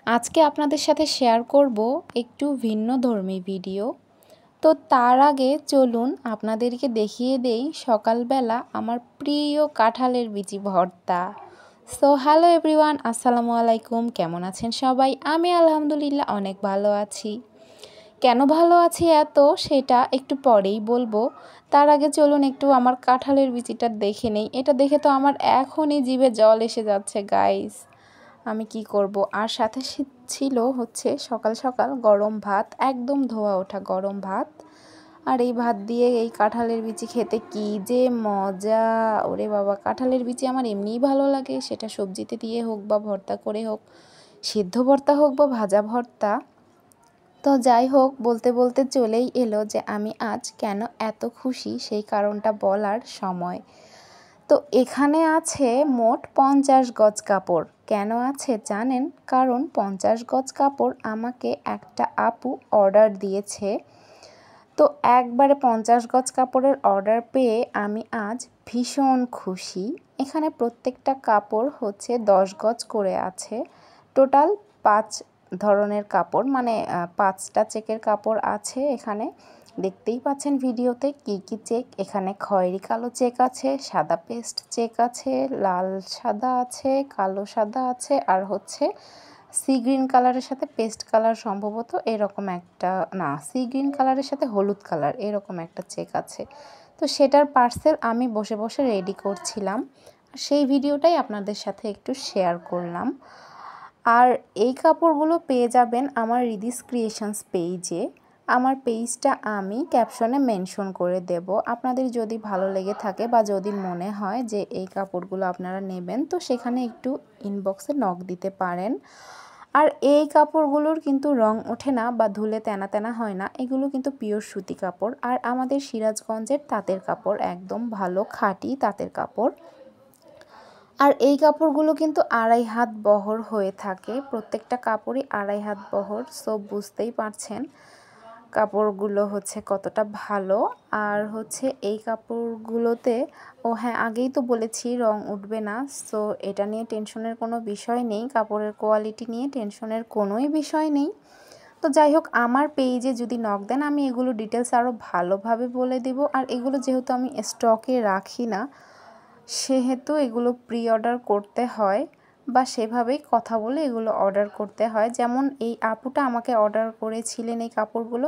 আজকে আপনাদের সাথে শেয়ার করব একটু ভিন্নধর্মী ভিডিও। তো তার আগে চলুন আপনাদেরকে দেখিয়ে দেই সকালবেলা আমার প্রিয় কাঁঠালের বিচি ভর্তা। সো হ্যালো এভরিওয়ান, আসসালামু আলাইকুম। কেমন আছেন সবাই? আমি আলহামদুলিল্লাহ অনেক ভালো আছি। কেন ভালো আছি সেটা একটু পরেই বলবো। তার আগে চলুন একটু আমার কাঁঠালের বিচিটা দেখে নেই। এটা দেখে তো আমার এখনই জিভে জল এসে যাচ্ছে গাইস। আমি কি করব। আর সাথে ছিল হচ্ছে সকাল সকাল গরম ভাত, একদম ধোয়া ওঠা গরম ভাত। আর এই ভাত দিয়ে এই কাঁঠালের বিচি খেতে কি যে মজা! ওরে বাবা, কাঁঠালের বিচি আমার এমনিই ভালো লাগে, সেটা সবজিতে দিয়ে হোক বা ভর্তা করে হোক, সিদ্ধ ভর্তা হোক বা ভাজা ভর্তা। তো যাই হোক, বলতে বলতে চলেই এলো যে আমি আজ কেন এত খুশি সেই কারণটা বলার সময়। তো এখানে আছে মোট 50 গজ কাপড়। কেন আছে জানেন? কারণ 50 গজ কাপড় আমাকে একটা আপু অর্ডার দিয়েছে। তো একবারে 50 গজ কাপড়ের অর্ডার পেয়ে আমি আজ ভীষণ খুশি। এখানে প্রত্যেকটা কাপড় হচ্ছে 10 গজ করে আছে। টোটাল 5 ধরনের কাপড়, মানে 5টা চেকের কাপড় আছে এখানে। দেখতেই পাচ্ছেন ভিডিওতে কি কি চেক। এখানে খয়েরি কালো চেক আছে, সাদা পেস্ট চেক আছে, লাল সাদা আছে, কালো সাদা আছে, আর হচ্ছে সি গ্রিন কালারের সাথে পেস্ট কালার, সম্ভবত এরকম একটা, না, সি গ্রিন কালারের সাথে হলুদ কালার, এরকম একটা চেক আছে। তো সেটার পার্সেল আমি বসে বসে রেডি করছিলাম, সেই ভিডিওটাই আপনাদের সাথে একটু শেয়ার করলাম। আর এই কাপড়গুলো পেয়ে যাবেন আমার রিদিস ক্রিয়েশনস পেজে। আমার পেজটা আমি ক্যাপশনে মেনশন করে দেব। আপনাদের যদি ভালো লেগে থাকে বা যদি মনে হয় যে এই কাপড়গুলো আপনারা নেবেন, তো সেখানে একটু ইনবক্সে নক দিতে পারেন। আর এই কাপড়গুলোর কিন্তু রং ওঠে না বা ধুলে তেনা তেনা হয় না, এগুলো কিন্তু পিওর সুতি কাপড়। আর আমাদের সিরাজগঞ্জের তাঁতের কাপড়, একদম ভালো খাঁটি তাঁতের কাপড়। আর এই কাপড়গুলো কিন্তু 2.5 হাত বহর হয়ে থাকে, প্রত্যেকটা কাপড়ই 2.5 হাত বহর। সো বুঝতেই পারছেন কাপড়গুলো হচ্ছে কতটা ভালো। আর হচ্ছে এই কাপড়গুলোতে, ও হ্যাঁ, আগেই তো বলেছি রং উঠবে না। সো এটা নিয়ে টেনশনের কোনো বিষয় নেই, কাপড়ের কোয়ালিটি নিয়ে টেনশনের কোনোই বিষয় নেই। তো যাই হোক, আমার পেজে যদি নক দেন আমি এগুলো ডিটেলস আরও ভালোভাবে বলে দেব। আর এগুলো যেহেতু আমি স্টকে রাখি না, সেহেতু এগুলো প্রি অর্ডার করতে হয় বা সেভাবেই কথা বলে এগুলো অর্ডার করতে হয়। যেমন এই আপুটা আমাকে অর্ডার করেছিলেন এই কাপড়গুলো।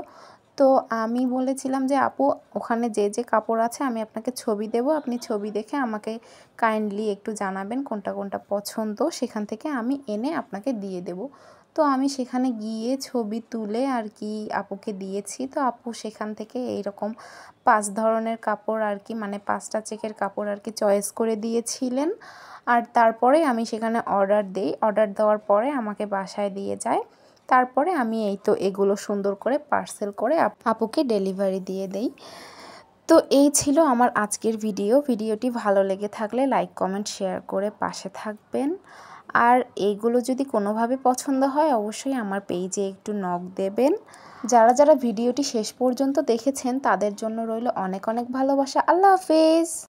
তো আমি বলেছিলাম যে আপু, ওখানে যে যে কাপড় আছে আমি আপনাকে ছবি দেব, আপনি ছবি দেখে আমাকে কাইন্ডলি একটু জানাবেন কোনটা কোনটা পছন্দ, সেখান থেকে আমি এনে আপনাকে দিয়ে দেব। তো আমি সেখানে গিয়ে ছবি তুলে আর কি আপুকে দিয়েছি। তো আপু সেখান থেকে এইরকম 5 ধরনের কাপড় আর কি, মানে 5টা চেকের কাপড় আর কি চয়েস করে দিয়েছিলেন। আর তারপরে আমি সেখানে অর্ডার দিই। অর্ডার দেওয়ার পরে আমাকে বাসায় দিয়ে যায়। তারপরে আমি এই তো এগুলো সুন্দর করে পার্সেল করে আপুকে ডেলিভারি দিয়ে দেই। তো এই ছিল আমার আজকের ভিডিওটি ভালো লেগে থাকলে লাইক কমেন্ট শেয়ার করে পাশে থাকবেন। আর এইগুলো যদি কোনোভাবে পছন্দ হয় অবশ্যই আমার পেজে একটু নক দেবেন। যারা যারা ভিডিওটি শেষ পর্যন্ত দেখেছেন তাদের জন্য রইল অনেক অনেক ভালোবাসা। আল্লাহ হাফেজ।